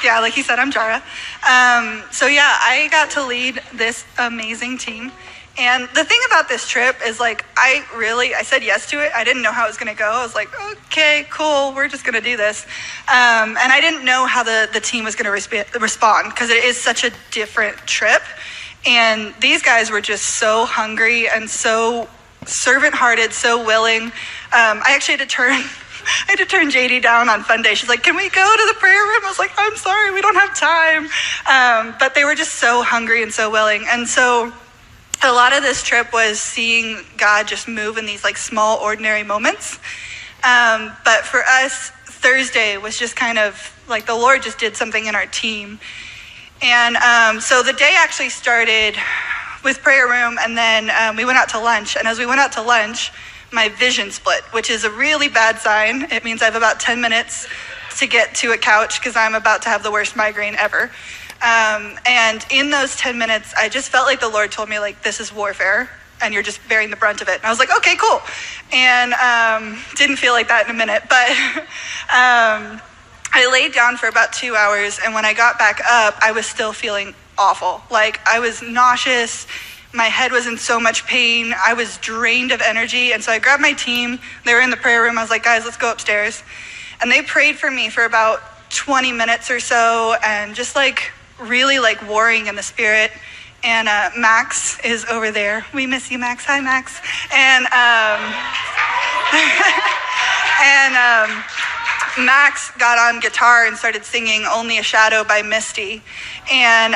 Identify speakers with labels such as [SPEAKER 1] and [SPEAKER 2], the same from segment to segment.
[SPEAKER 1] Yeah, like he said, I'm Jara. So yeah, I got to lead this amazing team. And the thing about this trip is like, I said yes to it. I didn't know how it was going to go. I was like, okay, cool. We're just going to do this. And I didn't know how the team was going to respond because it is such a different trip. And these guys were just so hungry and so servant-hearted, so willing. I actually had to turn JD down on fun day. She's like, can we go to the prayer room? I was like, I'm sorry, we don't have time. But they were just so hungry and so willing. And so a lot of this trip was seeing God just move in these like small, ordinary moments. But for us, Thursday was just kind of like the Lord just did something in our team. And so the day actually started with prayer room, and then we went out to lunch. And as we went out to lunch, my vision split, which is a really bad sign. It means I have about 10 minutes to get to a couch because I'm about to have the worst migraine ever. And in those 10 minutes, I just felt like the Lord told me, like, this is warfare and you're just bearing the brunt of it. And I was like, okay, cool. And didn't feel like that in a minute. But I laid down for about 2 hours. And when I got back up, I was still feeling awful. Like, I was nauseous. My head was in so much pain. I was drained of energy. And so I grabbed my team. They were in the prayer room. I was like, guys, let's go upstairs. And they prayed for me for about 20 minutes or so, and just like really like warring in the spirit. And Max is over there. We miss you, Max. Hi, Max. And Max got on guitar and started singing Only a Shadow by Misty. And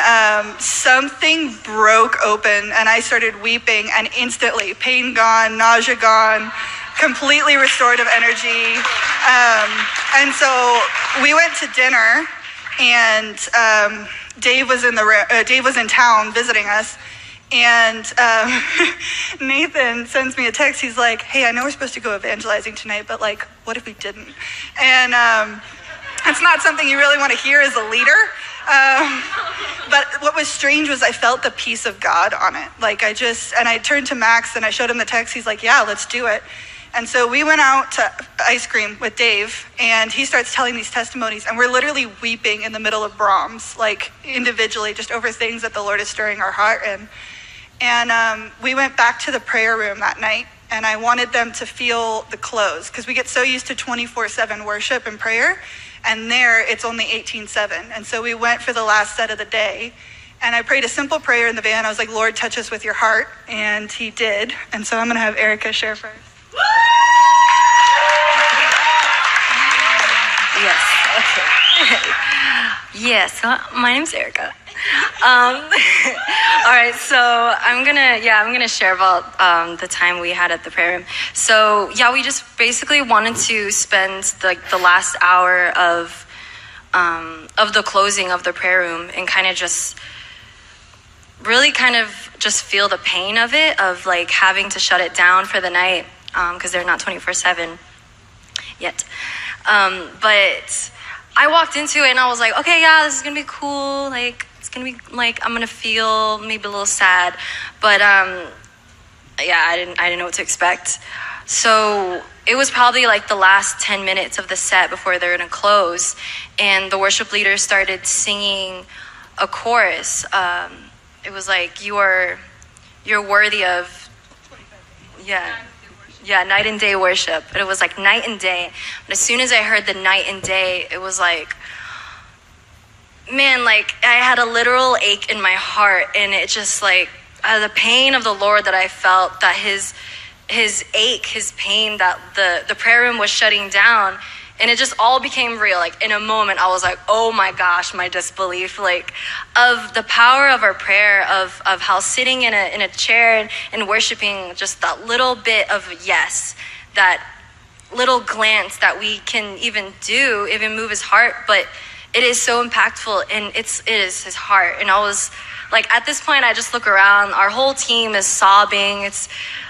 [SPEAKER 1] something broke open, and I started weeping, and instantly pain gone, nausea gone, completely restorative energy. And so we went to dinner, and Dave was in town visiting us. And Nathan sends me a text. He's like, hey, I know we're supposed to go evangelizing tonight, but like, what if we didn't? And it's not something you really want to hear as a leader. But what was strange was I felt the peace of God on it. Like and I turned to Max and I showed him the text. He's like, yeah, let's do it. And so we went out to ice cream with Dave, and he starts telling these testimonies, and we're literally weeping in the middle of Brahms, like individually, just over things that the Lord is stirring our heart in. And we went back to the prayer room that night, and I wanted them to feel the close, because we get so used to 24/7 worship and prayer, and there it's only 18/7. And so we went for the last set of the day, and I prayed a simple prayer in the van. I was like, Lord, touch us with your heart, and he did. And so I'm going to have Erica share first.
[SPEAKER 2] Yes. Okay. Yes. My name's Erica. All right. So I'm gonna share about the time we had at the prayer room. So yeah, we just basically wanted to spend the last hour of the closing of the prayer room and kind of just feel the pain of it, of like having to shut it down for the night. Because they're not 24/7 yet. But I walked into it and I was like, okay, yeah, this is going to be cool. Like, it's going to be like, I'm going to feel maybe a little sad. But yeah, I didn't know what to expect. So it was probably like the last 10 minutes of the set before they're going to close. And the worship leader started singing a chorus. It was like, you're worthy of, yeah, night and day worship. But it was like night and day. But as soon as I heard the night and day, it was like, man, like I had a literal ache in my heart. And it just like, the pain of the Lord that I felt, that his ache, his pain, that the prayer room was shutting down. And it just all became real. Like in a moment, I was like, oh my gosh, my disbelief, like of the power of our prayer, of how sitting in a chair and worshiping, just that little bit of yes, that little glance that we can even move his heart. But it is so impactful, and it is his heart. And I was like, at this point, I just look around, our whole team is sobbing. It's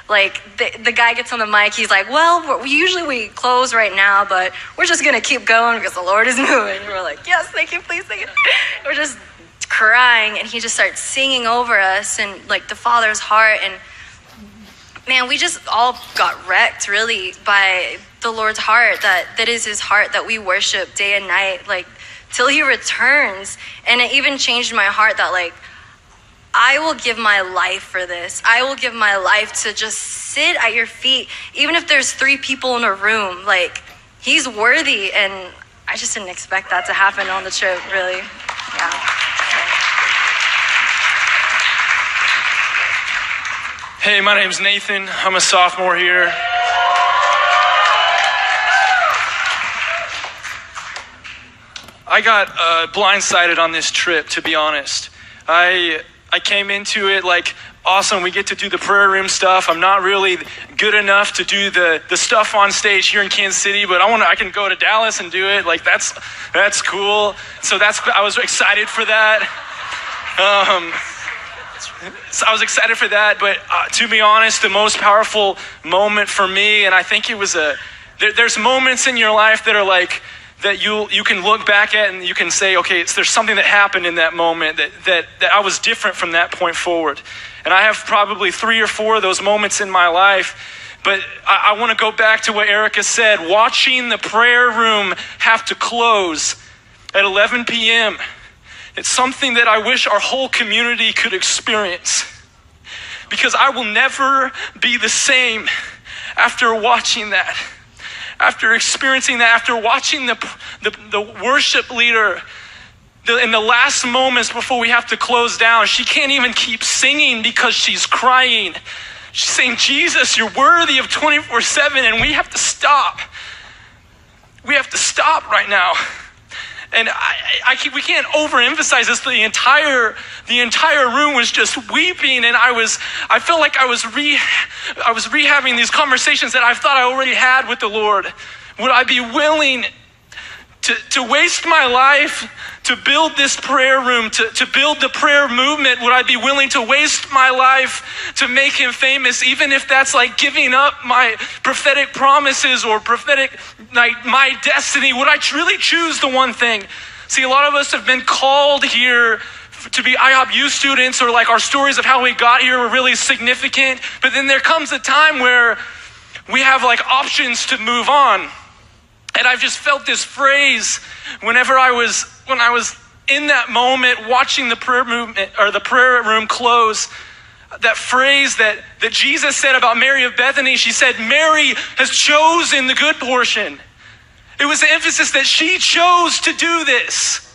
[SPEAKER 2] like the guy gets on the mic, he's like, well, we close right now, but we're just going to keep going because the Lord is moving. And we're like, yes, thank you, please sing it. We're just crying, and he just starts singing over us, and like the Father's heart. And man, we just all got wrecked really by the Lord's heart, that is his heart, that we worship day and night. Like till he returns. And it even changed my heart that like, I will give my life for this. I will give my life to just sit at your feet. Even if there's 3 people in a room, like, he's worthy. And I just didn't expect that to happen on the trip, really. Yeah.
[SPEAKER 3] Hey, my name's Nathan. I'm a sophomore here. I got blindsided on this trip, to be honest. I came into it like, awesome, we get to do the prayer room stuff. I'm not really good enough to do the stuff on stage here in Kansas City, but I can go to Dallas and do it. Like, that's cool. So I was excited for that. So I was excited for that, but to be honest, the most powerful moment for me, and I think it was there's moments in your life that are like, that you can look back at and you can say, okay, there's something that happened in that moment that I was different from that point forward. And I have probably 3 or 4 of those moments in my life. But I want to go back to what Erica said, watching the prayer room have to close at 11 p.m. It's something that I wish our whole community could experience. Because I will never be the same after watching that. After experiencing that, after watching the worship leader in the last moments before we have to close down, she can't even keep singing because she's crying. She's saying, Jesus, you're worthy of 24/7, and we have to stop. We have to stop right now. And we can't overemphasize this. The entire room was just weeping, and I felt like I was rehabbing these conversations that I thought I already had with the Lord. Would I be willing to waste my life to build this prayer room, to build the prayer movement? Would I be willing to waste my life to make him famous, even if that's like giving up my prophetic promises or prophetic, like my destiny? Would I really choose the one thing? See, a lot of us have been called here to be IHOPU students, or like our stories of how we got here were really significant. But then there comes a time where we have like options to move on. And I've just felt this phrase when I was in that moment watching the prayer movement or the prayer room close. That phrase that Jesus said about Mary of Bethany. She said, Mary has chosen the good portion. It was the emphasis that she chose to do this.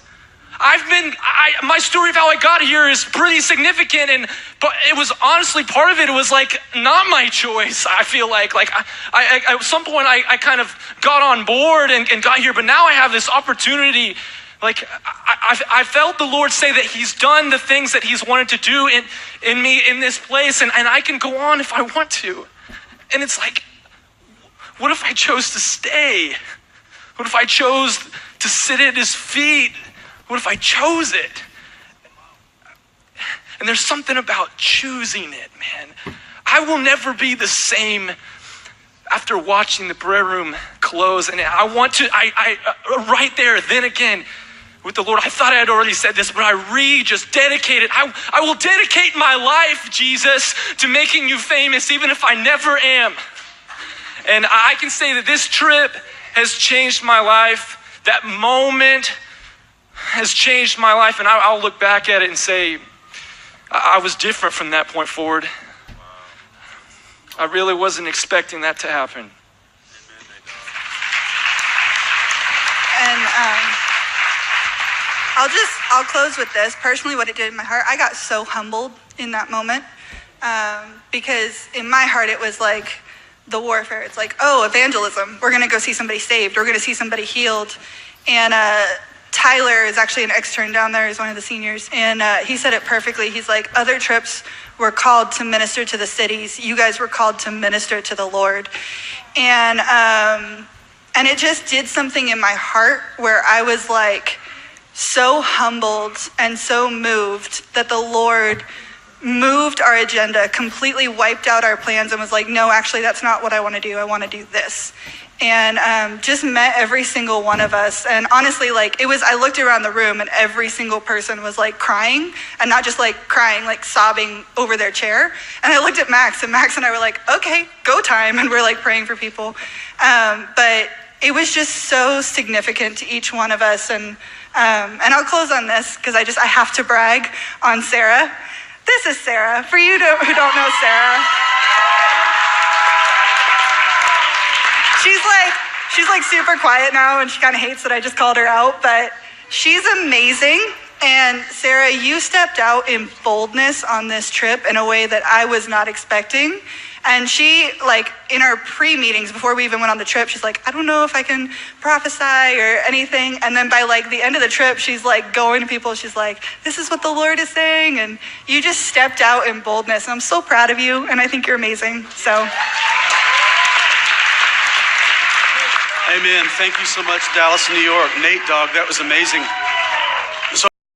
[SPEAKER 3] My story of how I got here is pretty significant, but it was honestly, part of it was like not my choice. I feel like I at some point I kind of got on board and got here, but now I have this opportunity. Like I felt the Lord say that he's done the things that he's wanted to do in me in this place, and I can go on if I want to. And it's like, what if I chose to stay? What if I chose to sit at his feet? What if I chose it? And there's something about choosing it, man. I will never be the same after watching the prayer room close. And I want to, right there, then again, with the Lord, I thought I had already said this, but I just dedicated. I will dedicate my life, Jesus, to making you famous, even if I never am. And I can say that this trip has changed my life. That moment has changed my life, and I'll look back at it and say, I was different from that point forward. I really wasn't expecting that to happen.
[SPEAKER 1] And I'll close with this. Personally, what it did in my heart, I got so humbled in that moment, because in my heart it was like the warfare. It's like, oh, evangelism. We're going to go see somebody saved. We're going to see somebody healed. And Tyler is actually an extern down there. He's one of the seniors. And he said it perfectly. He's like, other trips were called to minister to the cities. You guys were called to minister to the Lord. And it just did something in my heart where I was like so humbled and so moved that the Lord moved our agenda, completely wiped out our plans, and was like, no, actually, that's not what I want to do. I want to do this. And just met every single one of us. And honestly, like I looked around the room and every single person was like crying, and not just like crying, like sobbing over their chair. And I looked at Max, and Max and I were like, okay, go time. And we're like praying for people. But it was just so significant to each one of us. And And I'll close on this because I have to brag on Sarah. This is Sarah. For you who don't know Sarah, she's like super quiet now, and she kind of hates that I just called her out, but she's amazing. And Sarah, you stepped out in boldness on this trip in a way that I was not expecting. And she, like, in our pre-meetings, before we even went on the trip, she's like, I don't know if I can prophesy or anything. And then by, like, the end of the trip, she's, like, going to people. She's like, this is what the Lord is saying. And you just stepped out in boldness. And I'm so proud of you, and I think you're amazing. So.
[SPEAKER 4] Amen. Thank you so much, Dallas, New York. Nate, dog, that was amazing.